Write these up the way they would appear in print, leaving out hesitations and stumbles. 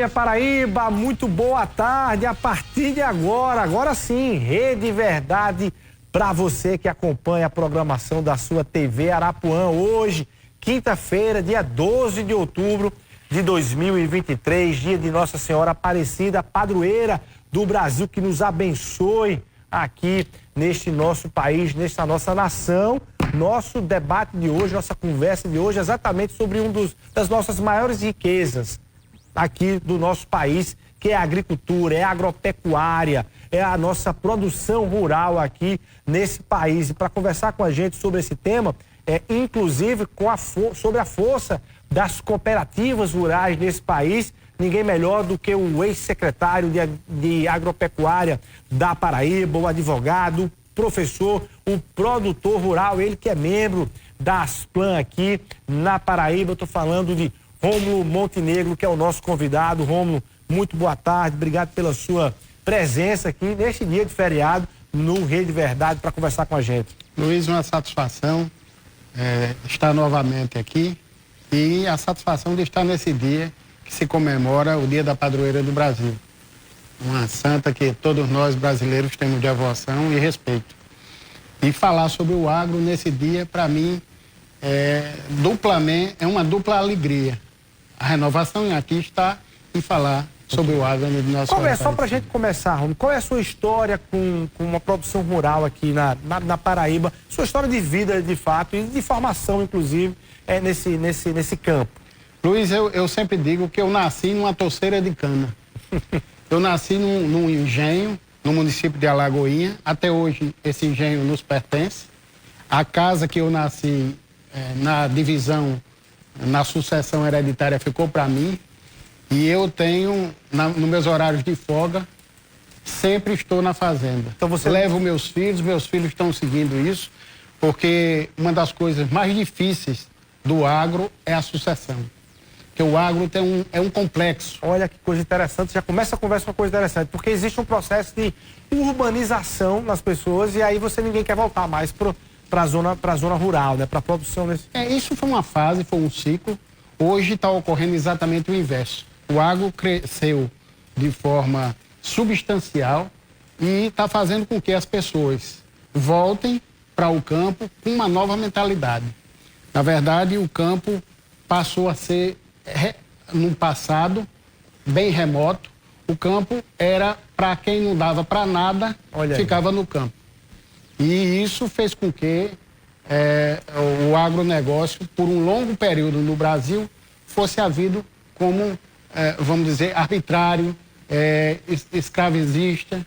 Paraíba, muito boa tarde. A partir de agora sim, Rede Verdade para você que acompanha a programação da sua TV Arapuã. Hoje, quinta-feira, dia 12 de outubro de 2023, dia de Nossa Senhora Aparecida, padroeira do Brasil, que nos abençoe aqui neste nosso país, nesta nossa nação. Nosso debate de hoje, nossa conversa de hoje é exatamente sobre das nossas maiores riquezas aqui do nosso país, que é a agricultura, é a agropecuária, é a nossa produção rural aqui nesse país. E para conversar com a gente sobre esse tema, inclusive sobre a força das cooperativas rurais nesse país, ninguém melhor do que o ex-secretário de agropecuária da Paraíba, o advogado, o professor, o produtor rural, ele que é membro da Asplan aqui na Paraíba. Eu estou falando de Rômulo Montenegro, que é o nosso convidado. Rômulo, muito boa tarde, obrigado pela sua presença aqui neste dia de feriado no Rede Verdade para conversar com a gente. Luiz, uma satisfação estar novamente aqui e a satisfação de estar nesse dia que se comemora o Dia da Padroeira do Brasil. Uma santa que todos nós brasileiros temos devoção e respeito. E falar sobre o agro nesse dia, para mim, duplamente, é uma dupla alegria. A renovação aqui está em falar sobre o agro no nosso país. Só para a gente começar, Rômulo, qual é a sua história com uma produção rural aqui na Paraíba? Sua história de vida, de fato, e de formação, inclusive, nesse campo. Luiz, eu sempre digo que eu nasci numa toceira de cana. Eu nasci num engenho, no município de Alagoinha. Até hoje, esse engenho nos pertence. A casa que eu nasci na divisão, na sucessão hereditária, ficou para mim. E eu tenho, nos meus horários de folga, sempre estou na fazenda. Então você leva meus filhos estão seguindo isso, porque uma das coisas mais difíceis do agro é a sucessão. Porque o agro é um complexo. Olha que coisa interessante, já começa a conversa com uma coisa interessante, porque existe um processo de urbanização nas pessoas e aí ninguém quer voltar mais para a zona rural, né? Para a produção desse... Isso foi uma fase, foi um ciclo. Hoje está ocorrendo exatamente o inverso. O agro cresceu de forma substancial e está fazendo com que as pessoas voltem para o campo com uma nova mentalidade. Na verdade, o campo passou a ser, no passado, bem remoto. O campo era para quem não dava para nada, ficava no campo. E isso fez com que o agronegócio, por um longo período no Brasil, fosse havido como, vamos dizer, arbitrário, escravizista,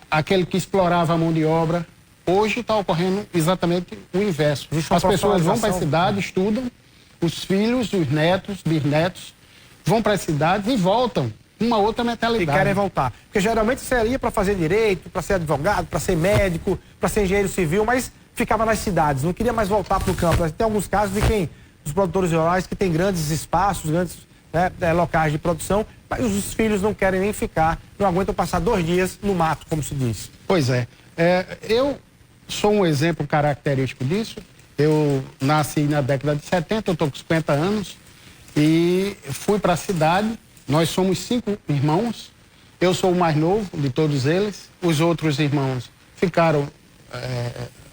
aquele que explorava a mão de obra. Hoje está ocorrendo exatamente o inverso. As pessoas vão para a cidade, estudam, os filhos, os netos, bisnetos, vão para as cidades e voltam com uma outra mentalidade. E querem voltar. Porque geralmente seria para fazer direito, para ser advogado, para ser médico, para ser engenheiro civil, mas ficava nas cidades, não queria mais voltar para o campo. Tem alguns casos dos produtores rurais que têm grandes espaços, grandes locais de produção, mas os filhos não querem nem ficar, não aguentam passar 2 dias no mato, como se diz. Pois é. Eu sou um exemplo característico disso. Eu nasci na década de 70, eu estou com 50 anos e fui para a cidade. Nós somos 5 irmãos, eu sou o mais novo de todos eles. Os outros irmãos ficaram,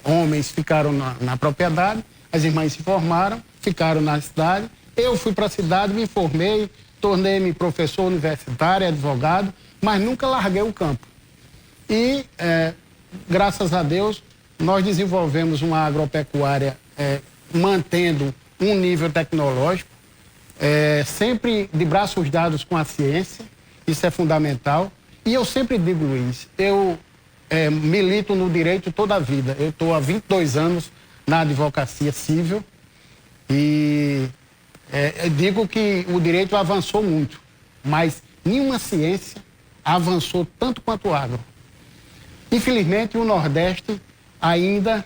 homens ficaram na propriedade, as irmãs se formaram, ficaram na cidade. Eu fui para a cidade, me formei, tornei-me professor universitário, advogado, mas nunca larguei o campo. E, graças a Deus, nós desenvolvemos uma agropecuária mantendo um nível tecnológico, sempre de braços dados com a ciência, isso é fundamental. E eu sempre digo, Luiz, eu milito no direito toda a vida. Eu estou há 22 anos na advocacia civil e digo que o direito avançou muito, mas nenhuma ciência avançou tanto quanto o agro. Infelizmente, o Nordeste ainda,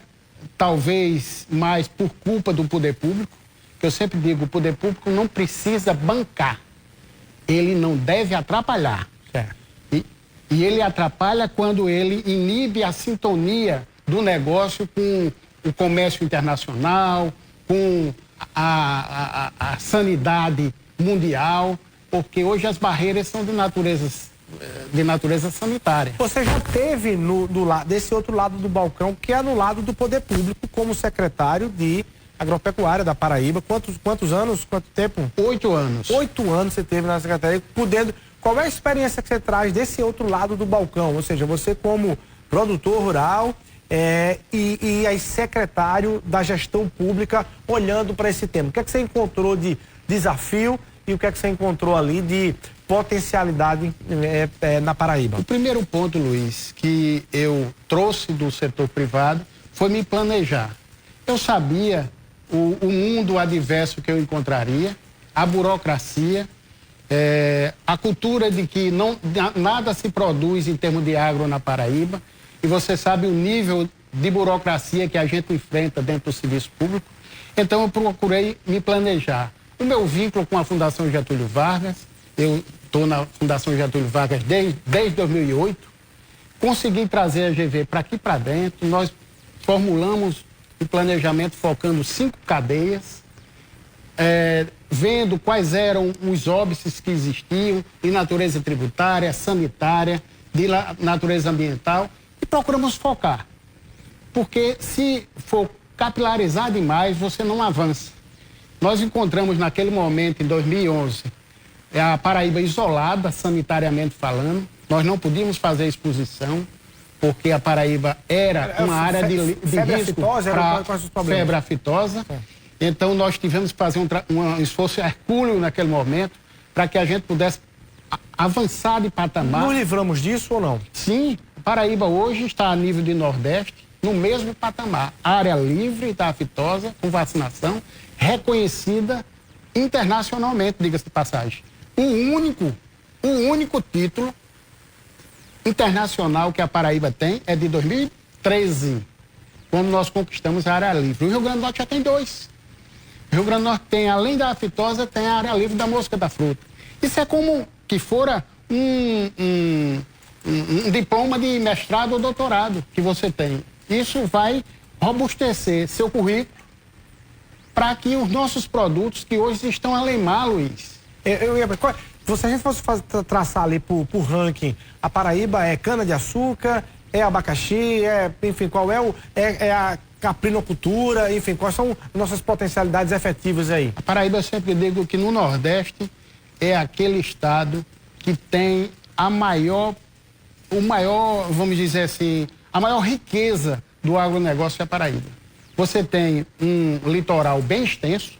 talvez mais por culpa do poder público, que eu sempre digo, o poder público não precisa bancar, ele não deve atrapalhar. E ele atrapalha quando ele inibe a sintonia do negócio com o comércio internacional, com a sanidade mundial. porque hoje as barreiras são de natureza sanitária. Você já teve desse outro lado do balcão, que é no lado do poder público, como secretário de Agropecuária da Paraíba. Quantos anos? Quanto tempo? 8 anos. 8 anos você teve na secretaria, podendo. Qual é a experiência que você traz desse outro lado do balcão? Ou seja, você como produtor rural e aí secretário da gestão pública, olhando para esse tema. O que é que você encontrou de desafio e o que é que você encontrou ali de potencialidade na Paraíba? O primeiro ponto, Luiz, que eu trouxe do setor privado foi me planejar. Eu sabia o mundo adverso que eu encontraria, a burocracia, a cultura de que nada se produz em termos de agro na Paraíba, e você sabe o nível de burocracia que a gente enfrenta dentro do serviço público. Então eu procurei me planejar. O meu vínculo com a Fundação Getúlio Vargas, eu estou na Fundação Getúlio Vargas desde 2008, consegui trazer a GV para aqui para dentro, nós formulamos um planejamento focando 5 cadeias, vendo quais eram os óbices que existiam de natureza tributária, sanitária, de natureza ambiental, e procuramos focar. Porque se for capilarizar demais, você não avança. Nós encontramos naquele momento, em 2011, a Paraíba isolada, sanitariamente falando. Nós não podíamos fazer exposição, porque a Paraíba era uma área de risco para febre aftosa. Então, nós tivemos que fazer um esforço hercúleo naquele momento para que a gente pudesse avançar de patamar. Nos livramos disso ou não? Sim, a Paraíba hoje está a nível de Nordeste, no mesmo patamar. Área livre da aftosa, com vacinação, reconhecida internacionalmente, diga-se de passagem. O único título internacional que a Paraíba tem é de 2013, quando nós conquistamos a área livre. O Rio Grande do Norte já tem 2. O Rio Grande do Norte tem, além da aftosa, tem a área livre da mosca da fruta. Isso é como que fora um diploma de mestrado ou doutorado que você tem. Isso vai robustecer seu currículo para que os nossos produtos que hoje estão a leimar, Luiz. Se a gente fosse traçar ali por ranking, a Paraíba é cana-de-açúcar, é abacaxi, enfim, qual é a caprinocultura, enfim, quais são nossas potencialidades efetivas aí? A Paraíba, eu sempre digo que no Nordeste é aquele estado que tem a maior, vamos dizer assim, a maior riqueza do agronegócio é a Paraíba. Você tem um litoral bem extenso,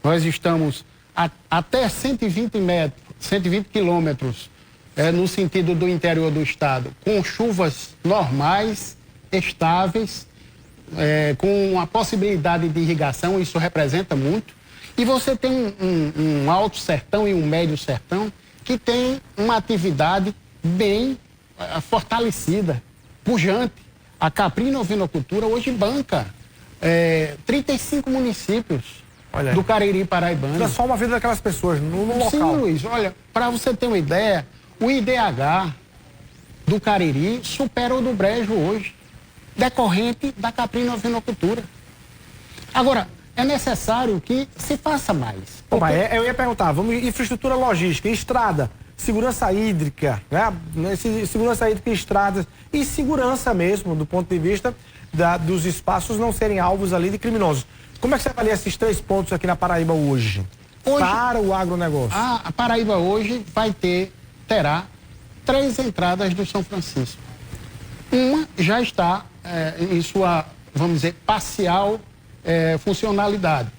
nós estamos até 120 quilômetros no sentido do interior do estado, com chuvas normais, estáveis, com a possibilidade de irrigação, isso representa muito. E você tem um alto sertão e um médio sertão que tem uma atividade bem fortalecida, pujante. A caprino-ovinocultura hoje banca 35 municípios do Cariri paraibano. Transforma a vida daquelas pessoas no local. Sim, Luiz, olha, para você ter uma ideia, o IDH do Cariri supera o do Brejo hoje, decorrente da caprino-ovinocultura. Agora, é necessário que se faça mais. Porque... eu ia perguntar, infraestrutura logística, estrada, segurança hídrica, né? Segurança hídrica, estradas e segurança mesmo, do ponto de vista dos espaços não serem alvos ali de criminosos. Como é que você avalia esses 3 pontos aqui na Paraíba hoje para o agronegócio? A Paraíba hoje terá 3 entradas do São Francisco. Uma já está em sua, vamos dizer, parcial funcionalidade,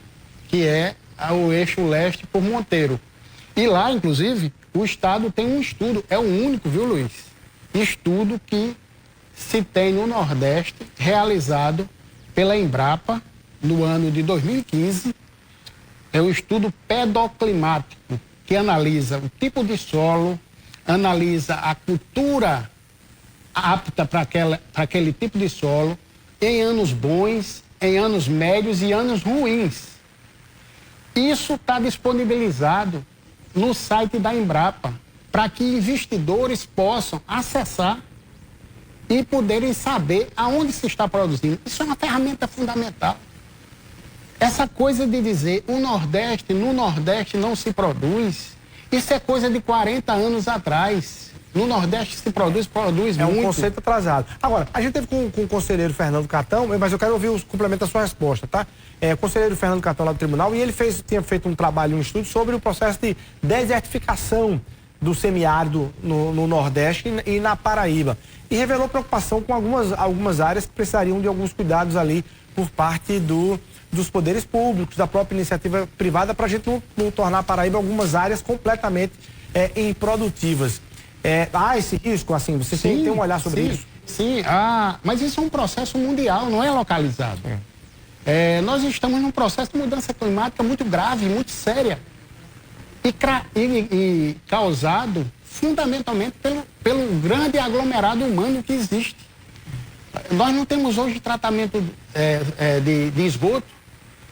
que é o eixo leste por Monteiro. E lá, inclusive, o estado tem um estudo, é o único, viu, Luiz? Estudo que se tem no Nordeste, realizado pela Embrapa, no ano de 2015, é o estudo pedoclimático, que analisa o tipo de solo, analisa a cultura apta para aquele tipo de solo, em anos bons, em anos médios e anos ruins. Isso está disponibilizado no site da Embrapa, para que investidores possam acessar e poderem saber aonde se está produzindo. Isso é uma ferramenta fundamental. Essa coisa de dizer no Nordeste não se produz, Isso é coisa de 40 anos atrás. No Nordeste se produz muito. É um conceito atrasado. Agora, a gente teve com o conselheiro Fernando Catão, mas eu quero ouvir os complementos da sua resposta, tá? O conselheiro Fernando Catão lá do tribunal, e ele tinha feito um trabalho, um estudo sobre o processo de desertificação do semiárido no Nordeste e na Paraíba. E revelou preocupação com algumas áreas que precisariam de alguns cuidados ali por parte dos poderes públicos, da própria iniciativa privada, para a gente não tornar a Paraíba algumas áreas completamente improdutivas. Há esse risco, assim, você tem um olhar sobre isso? Sim, mas isso é um processo mundial, não é localizado. Nós estamos num processo de mudança climática muito grave, muito séria. E causado fundamentalmente pelo grande aglomerado humano que existe. Nós não temos hoje tratamento de esgoto,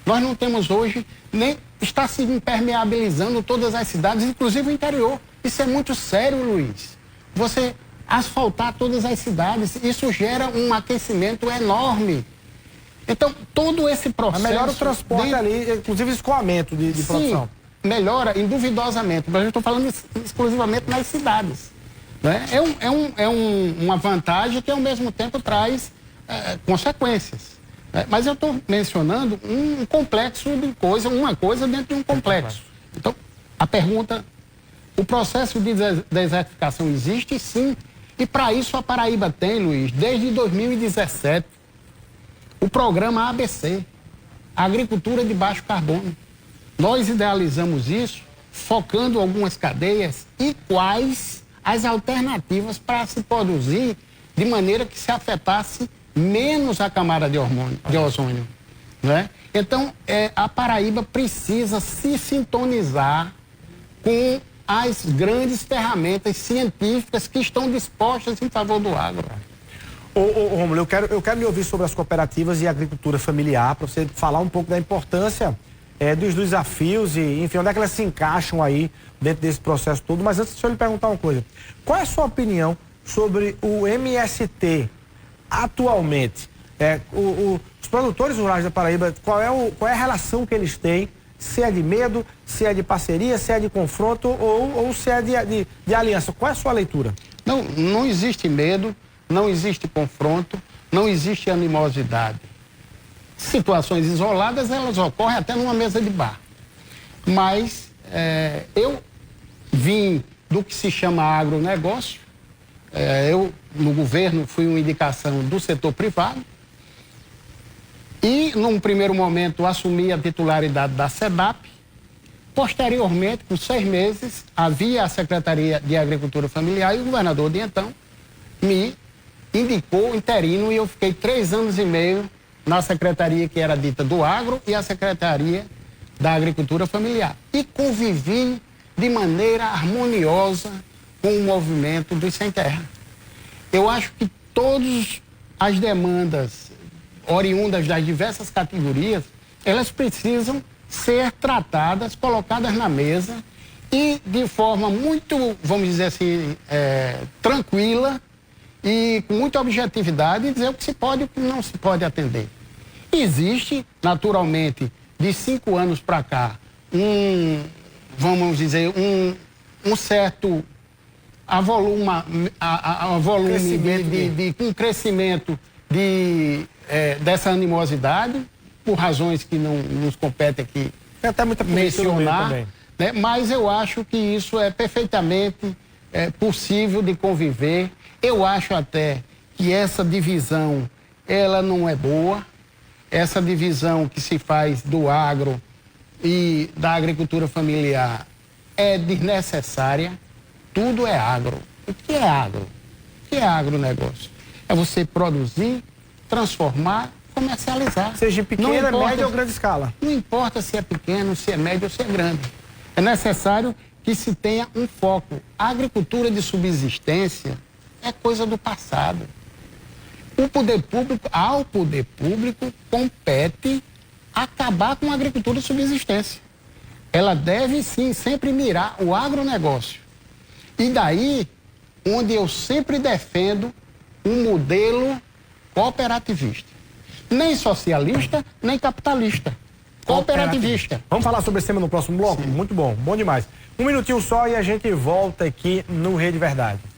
nós não temos hoje, nem está se impermeabilizando todas as cidades, inclusive o interior. Isso é muito sério, Luiz. Você asfaltar todas as cidades, isso gera um aquecimento enorme. Então, todo esse processo... Mas melhora o transporte ali, inclusive escoamento de produção. Melhora induvidosamente, mas eu estou falando exclusivamente nas cidades. Né? Uma vantagem que, ao mesmo tempo, traz consequências. Mas eu estou mencionando um complexo de coisas, uma coisa dentro de um complexo. Então, a pergunta... O processo de desertificação existe, sim. E para isso a Paraíba tem, Luiz, desde 2017, o programa ABC, Agricultura de Baixo Carbono. Nós idealizamos isso, focando algumas cadeias e quais as alternativas para se produzir de maneira que se afetasse menos a camada de ozônio. Né? Então, a Paraíba precisa se sintonizar com as grandes ferramentas científicas que estão dispostas em favor do agro. Rômulo, eu quero lhe ouvir sobre as cooperativas e a agricultura familiar, para você falar um pouco da importância dos desafios e, enfim, onde é que elas se encaixam aí dentro desse processo todo. Mas antes, deixa eu lhe perguntar uma coisa. Qual é a sua opinião sobre o MST atualmente? Os produtores rurais da Paraíba, qual é a relação que eles têm? Se é de medo, se é de parceria, se é de confronto ou se é de aliança. Qual é a sua leitura? Não existe medo, não existe confronto, não existe animosidade. Situações isoladas, elas ocorrem até numa mesa de bar. Mas eu vim do que se chama agronegócio. Eu, no governo, fui uma indicação do setor privado. E, num primeiro momento, assumi a titularidade da SEDAP. Posteriormente, por 6 meses, havia a Secretaria de Agricultura Familiar e o governador de então me indicou interino e eu fiquei 3 anos e meio na secretaria que era dita do agro e a Secretaria da Agricultura Familiar. E convivi de maneira harmoniosa com o movimento dos sem terra. Eu acho que todas as demandas oriundas das diversas categorias, elas precisam ser tratadas, colocadas na mesa e de forma muito, vamos dizer assim, tranquila e com muita objetividade dizer o que se pode e o que não se pode atender. Existe, naturalmente, de 5 anos para cá, vamos dizer, um certo volume um crescimento dessa animosidade, por razões que não nos compete aqui mencionar, né? Mas eu acho que isso é perfeitamente possível de conviver. Eu acho até que essa divisão, ela não é boa, essa divisão que se faz do agro e da agricultura familiar é desnecessária. Tudo é agro. O que é agro? O que é agronegócio? É você produzir, transformar, comercializar. Seja pequena, média ou grande escala. Não importa se é pequeno, se é médio ou se é grande. É necessário que se tenha um foco. A agricultura de subsistência é coisa do passado. Ao poder público compete acabar com a agricultura de subsistência. Ela deve sim sempre mirar o agronegócio. E daí, onde eu sempre defendo um modelo cooperativista. Nem socialista, nem capitalista. Cooperativista. Vamos falar sobre esse tema no próximo bloco? Sim. Muito bom, bom demais. Um minutinho só e a gente volta aqui no Rede Verdade.